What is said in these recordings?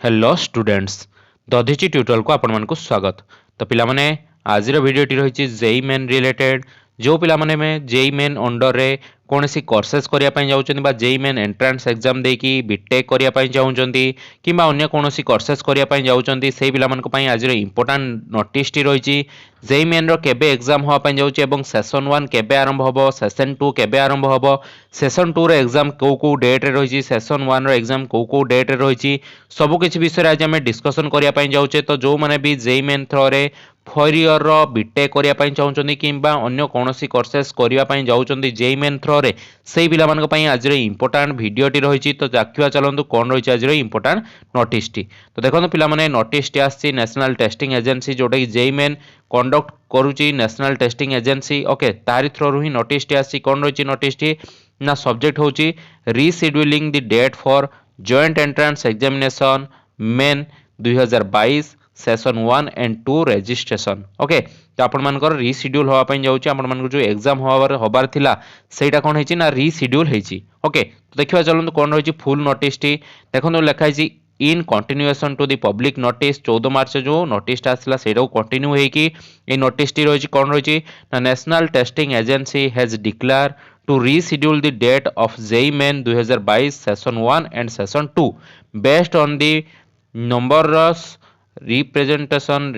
Hello students Dadhichi tutorial को आपण मानकु स्वागत। तो पिला माने आज भिडियोटी रही जेई मेन रिलेटेड जो पिला माने में जेई मेन अंडर रे कौन सी कोर्सेस करिया पई जाउचंदी बा जेई मेन एंट्रेंस एग्जाम देकी बीटेक करिया पई जाउचंदी किबा अन्य कौन सी कोर्सेस करिया पई जाउचंदी सेही पिला मानक पई आज रे इंपोर्टेंट नोटिस टी रही जेई मेन रो केबे एग्जाम होआ पई जाउची एवं सेशन 1 केबे आरंभ होबो सेशन 2 केबे आरंभ होबो सेशन 2 रो एग्जाम को डेट रे रही सेशन 1 रो एग्जाम को डेट रे रही सब किछि विषय आज आम डिस्कसन करिया पई जाउचे। तो जो माने भी जेई मेन थ्रो रे 4 इयर रो बीटेक करिया पई चाहुचंदी किबा अन्य कोनोसी कोर्सेस करिया पई जाउचंदी जेई मेन थ्रो रे सेही पिला मानक पई आज रे इंपोर्टेंट वीडियोटी रही। तो देखिवा चलंतु कोन रही आज रे इंपोर्टेंट नोटिस टी। तो देखंतु पिला माने नोटिस टी आसी नेशनल टेस्टिंग एजेंसी जोटा कि जेई मेन कंडक्ट करूची नेशनल टेस्टिंग एजेंसी ओके तारि थ्रो रु ही नोटिस टी आसी कोन रही नोटिस टी ना सब्जेक्ट होची rescheduling the date for Joint Entrance Examination Main 2022 session 1 and 2 registration okay. तो आपण मानकर रीशेड्यूल होवा पई जाउची आपण मानकर जो एग्जाम होबार थिला सेटा कोन हेची ना रीशेड्यूल हेची ओके। तो देखिवा चलंतु कोन रही फुल नोटिस टी देखंतु लेखा हेची in continuation to the public notice 14 March जो नोटिस आसला सेटा कंटिन्यू हेकी ए नोटिस टी रही कोन रही ना national testing agency has declare to reschedule the date of JEE Main 2022 session 1 and session 2 based on the numerous representation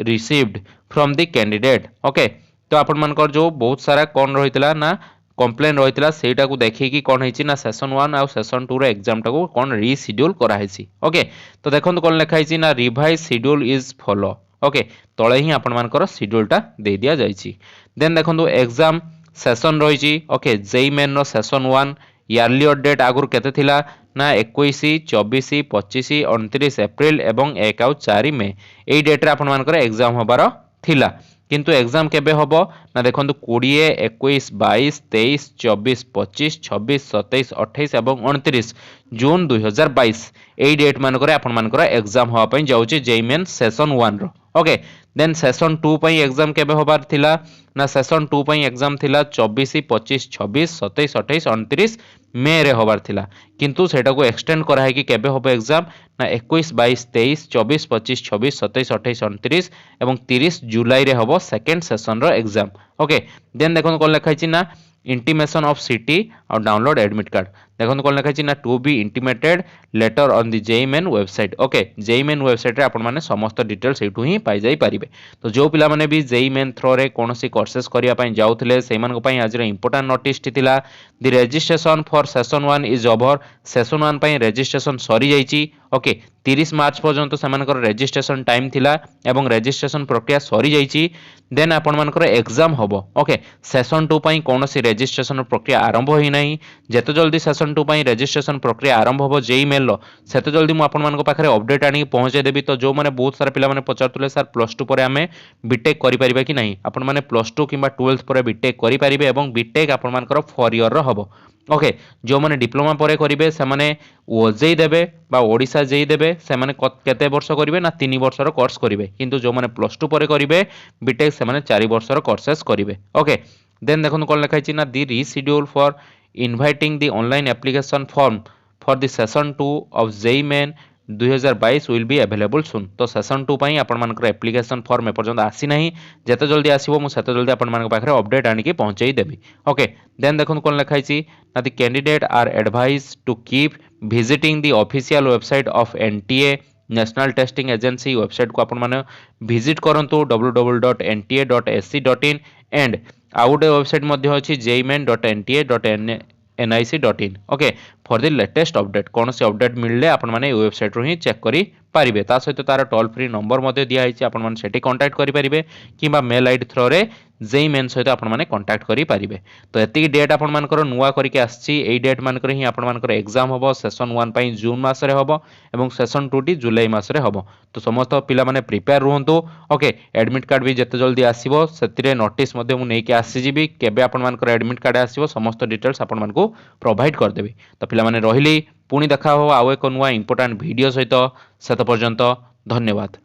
received from the candidate okay। तो आपण मानकर जो बहुत सारा कौन रही ना कंप्लेन रही सेटा को देखिए कौन है ना सेशन 1 आउ सेशन 2 रो एग्जाम टाको कौन रीशेड्यूल कराई ओके। तो देखो कौन लिखाई ना revise schedule is follow okay तले ही आपण मानकर शेड्यूलटा दे दिया जाइछि। देन देखो एग्जाम सेशन रही ओके जेई मेन रो सेशन 1 इयरली डेट आगुर केते थिला ना 21 24 25 29 एप्रिल एवं 1 आउ 4 मे एई डेट रे आपण मानकर एग्जाम होबार थिला किंतु एग्जाम केबे होबो ना देखंतु 20 21 22 23 24 25 26 27 28 एवं 29 जून 2022 एई डेट मानकर आपण मानकर एग्जाम होआ पई जाउची जेई मेन सेशन 1 रो ओके। देन सेशन 2 पई एग्जाम केबे होबार थिला ना सेशन 2 पई एग्जाम थिला 24 25 26 27 28 29 मे रे होबार थिला किंतु सेटा को एक्सटेंड करा है कि केबे होबो एग्जाम ना 21 22 23 24 25 26 27 28 29 एवं 30 जुलाई रे होबो सेकंड सेशन रो एग्जाम ओके। देन देखो कोन लिखा छि ना इंटीमेशन ऑफ सिटी और डाउनलोड एडमिट कार्ड देखो कौन लिखाई ना to be intimated letter on the JEE main website okay JEE main website रे आपण माने समस्त डिटेल्स एठू ही पाई जाई परिबे। तो जो पिला माने भी जेई मेन थ्रो रे कोनोसी कोर्सेस करिया पई जाउथले सेई मान को पई आज रे इंपोर्टेंट नोटिस टी थिला the registration for session 1 is over session 1 पई रजिस्ट्रेशन सरी जाईची ओके 30 मार्च पर्यंत सेमानकर रजिस्ट्रेशन टाइम थिला एवं रजिस्ट्रेशन प्रक्रिया सरी जाईची। देन आपण मानकर एग्जाम होबो ओके सेशन 2 पई कोनोसी रजिस्ट्रेशन प्रक्रिया आरंभ होई नाही जेते जल्दी सेशन 2 पई रजिस्ट्रेशन प्रक्रिया आरंभ होबो जेई मेल लो सेते जल्दी मु आपण मानको पाखरे अपडेट आनी पहुंचे देबी। तो जो माने बहुत सारा पिला माने पचारतुले सर प्लस 2 परे हमें बीटेक करि परिबा कि नाही आपण माने प्लस 2 किबा 12th परे बीटेक करि परिबे एवं बीटेक आपण मानकर 4 इयर रो होबो ओके। जो माने डिप्लोमा परे करिवे से माने ओजेई देबे बा ओडिसा जेई देबे से माने केते वर्ष करिवे ना 3 वर्ष रो कोर्स करिवे किंतु जो माने प्लस 2 परे करिवे बीटेक से माने 4 वर्ष रो कोर्सेस करिवे ओके। देन देखो कोन लिखाई छि ना the reschedule for inviting the online application form for the session 2 of JEE Main 2022 will be available soon। तो सेशन 2 पई आपण मानकर एप्लीकेशन फॉर्म ए पर्यंत आसी नाही जेते जल्दी आसीबो मु सेते जल्दी आपण मानक पाखरे अपडेट आनी के पहुंचेई देबी ओके। देन देखन कोन लिखाई छि ना the candidate are advised to keep visiting the official website of NTA national testing agency website को आपण माने विजिट करंतु www.nta.ac.in एंड आउट वेबसाइट मध्ये अछि jeimain.nta.nic.in okay for the latest update कौन से अपडेट मिलले आपण माने वेबसाइट रो ही चेक करी पारिबे। ता सहित तार टोल फ्री नंबर मध्ये दिया हिची आपण माने सेठी कांटेक्ट करि पारिबे किबा मेल आईडी थ्रो रे जेई मेन सहित आपण माने कांटेक्ट करि पारिबे। तो एति डेट आपण मानकर नुवा करि के आछि एई डेट मानकर ही आपण मानकर एग्जाम होबो सेशन 1 पई जून मास रे होबो एवं सेशन 2 टी जुलाई मास रे होबो। तो समस्त पिला माने प्रिपेयर रहंतु ओके एडमिट कार्ड भी जते जल्दी आसीबो सेतिरे नोटिस मध्ये मु नै के आसी जिबी केबे आपण मानकर एडमिट कार्ड आसीबो समस्त डिटेल्स आपण मानकू प्रोवाइड कर देबी। तो पिला माने रहिली पुणी देखा हो आउ एक नुआ इंपोर्टेंट वीडियो सहित सेत पर्यंत धन्यवाद।